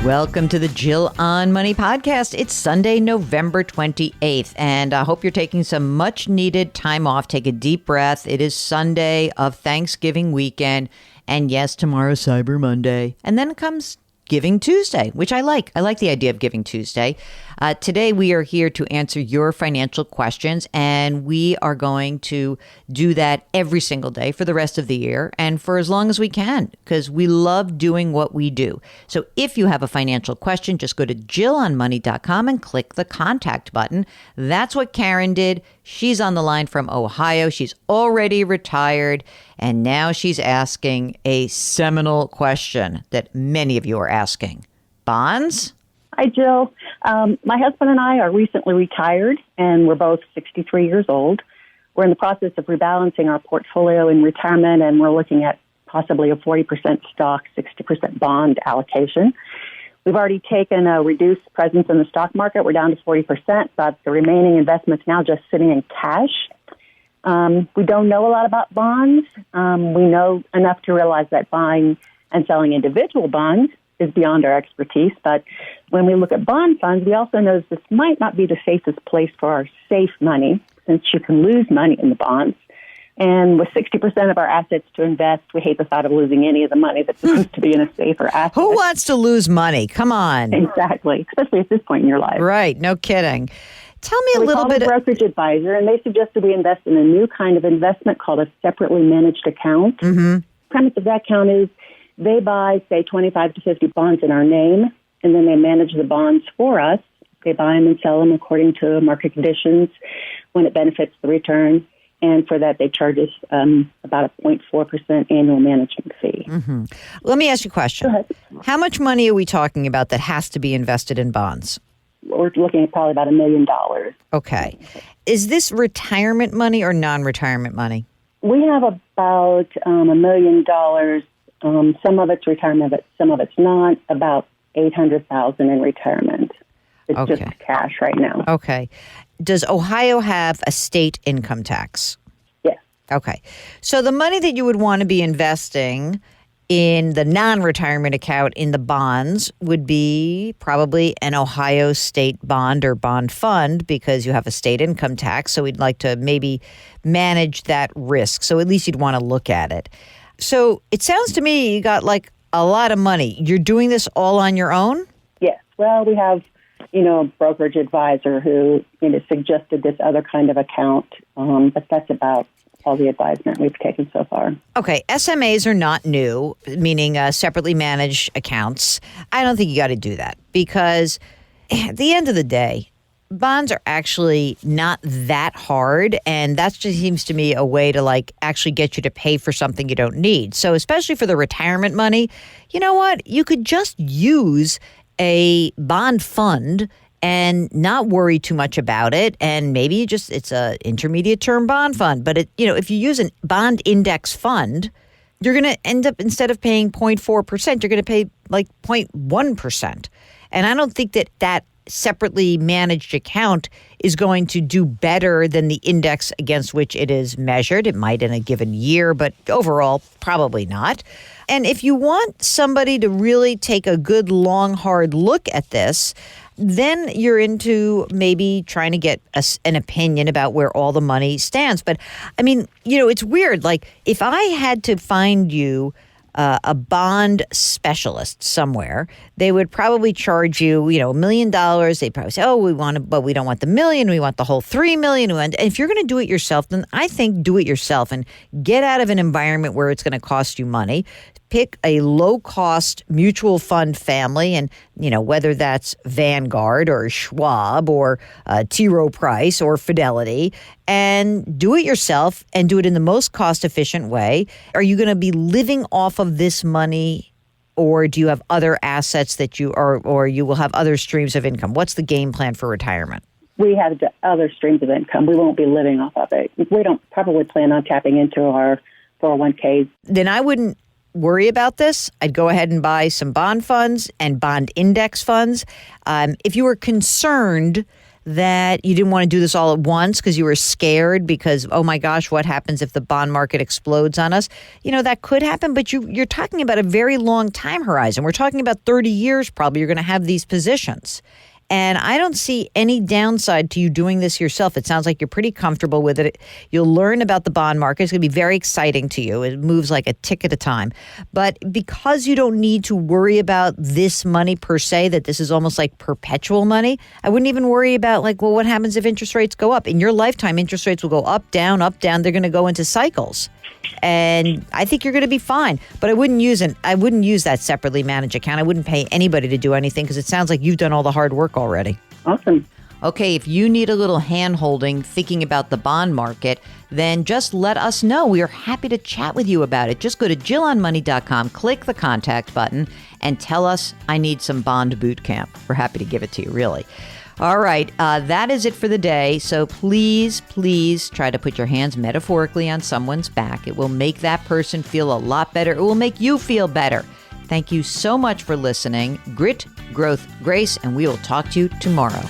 Welcome to the Jill on Money podcast. It's Sunday, November 28th, and I hope you're taking some much needed time off. Take a deep breath. It is Sunday of Thanksgiving weekend, and yes, tomorrow's Cyber Monday. And then comes Giving Tuesday, which I like. I like the idea of Giving Tuesday. Today, we are here to answer your financial questions, and we are going to do that every single day for the rest of the year and for as long as we can, because we love doing what we do. So if you have a financial question, just go to JillOnMoney.com and click the contact button. That's what Karen did. She's on the line from Ohio. She's already retired, and now she's asking a seminal question that many of you are asking. Bonds? Hi, Jill. My husband and I are recently retired, and we're both 63 years old. We're in the process of rebalancing our portfolio in retirement, and we're looking at possibly a 40% stock, 60% bond allocation. We've already taken a reduced presence in the stock market. We're down to 40%, but the remaining investment's now just sitting in cash. We don't know a lot about bonds. We know enough to realize that buying and selling individual bonds is beyond our expertise. But when we look at bond funds, we also know this might not be the safest place for our safe money, since you can lose money in the bonds. And with 60% of our assets to invest, we hate the thought of losing any of the money that's supposed to be in a safer asset. Who wants to lose money? Come on. Exactly, especially at this point in your life. Right, no kidding. Tell me a little bit. We called a brokerage advisor, and they suggested we invest in a new kind of investment called a separately managed account. Mm-hmm. The premise of that account is they buy, say, 25 to 50 bonds in our name, and then they manage the bonds for us. They buy them and sell them according to market conditions when it benefits the return. And for that, they charge us about a 0.4% annual management fee. Mm-hmm. Let me ask you a question. Go ahead. How much money are we talking about that has to be invested in bonds? We're looking at probably about $1 million. Okay. Is this retirement money or non-retirement money? We have about $1 million. Some of it's retirement, but some of it's not. About $800,000 in retirement. It's just cash right now. Okay. Does Ohio have a state income tax? Yes. Okay. So the money that you would want to be investing in the non-retirement account in the bonds would be probably an Ohio state bond or bond fund, because you have a state income tax. So we'd like to maybe manage that risk. So at least you'd want to look at it. So it sounds to me you got like a lot of money. You're doing this all on your own? Yes. Well, we have, a brokerage advisor who suggested this other kind of account, but that's about all the advisement we've taken so far. Okay, SMAs are not new, meaning separately managed accounts. I don't think you got to do that, because at the end of the day, bonds are actually not that hard, and that just seems to me a way to actually get you to pay for something you don't need. So especially for the retirement money, you know what? You could just use a bond fund and not worry too much about it. And maybe it's a intermediate term bond fund. But if you use a bond index fund, you're going to end up, instead of paying 0.4%, you're going to pay 0.1%. And I don't think that separately managed account is going to do better than the index against which it is measured. It might in a given year, but overall, probably not. And if you want somebody to really take a good, long, hard look at this, then you're into maybe trying to get an opinion about where all the money stands. But, it's weird. If I had to find you a bond specialist somewhere, they would probably charge you, $1 million. They'd probably say, but we don't want the million. We want the whole $3 million. And if you're going to do it yourself, then I think do it yourself and get out of an environment where it's going to cost you money. Pick a low-cost mutual fund family, and whether that's Vanguard or Schwab or T. Rowe Price or Fidelity, and do it yourself and do it in the most cost-efficient way. Are you going to be living off of this money, or do you have other assets that or you will have other streams of income? What's the game plan for retirement? We have other streams of income. We won't be living off of it. We don't probably plan on tapping into our 401ks. Then I wouldn't worry about this. I'd go ahead and buy some bond funds and bond index funds. If you were concerned that you didn't want to do this all at once because you were scared because, oh my gosh, what happens if the bond market explodes on us? That could happen, but you're talking about a very long time horizon. We're talking about 30 years probably you're going to have these positions. And I don't see any downside to you doing this yourself. It sounds like you're pretty comfortable with it. You'll learn about the bond market. It's going to be very exciting to you. It moves like a tick at a time. But because you don't need to worry about this money per se, that this is almost like perpetual money, I wouldn't even worry about what happens if interest rates go up? In your lifetime, interest rates will go up, down, up, down. They're going to go into cycles. And I think you're going to be fine. But I wouldn't use that separately managed account. I wouldn't pay anybody to do anything because it sounds like you've done all the hard work already. Awesome. Okay, if you need a little hand-holding thinking about the bond market, then just let us know. We are happy to chat with you about it. Just go to JillOnMoney.com, click the contact button, and tell us I need some bond boot camp. We're happy to give it to you, really. All right, that is it for the day. So please try to put your hands metaphorically on someone's back. It will make that person feel a lot better. It will make you feel better. Thank you so much for listening. Grit, growth, grace, and we will talk to you tomorrow.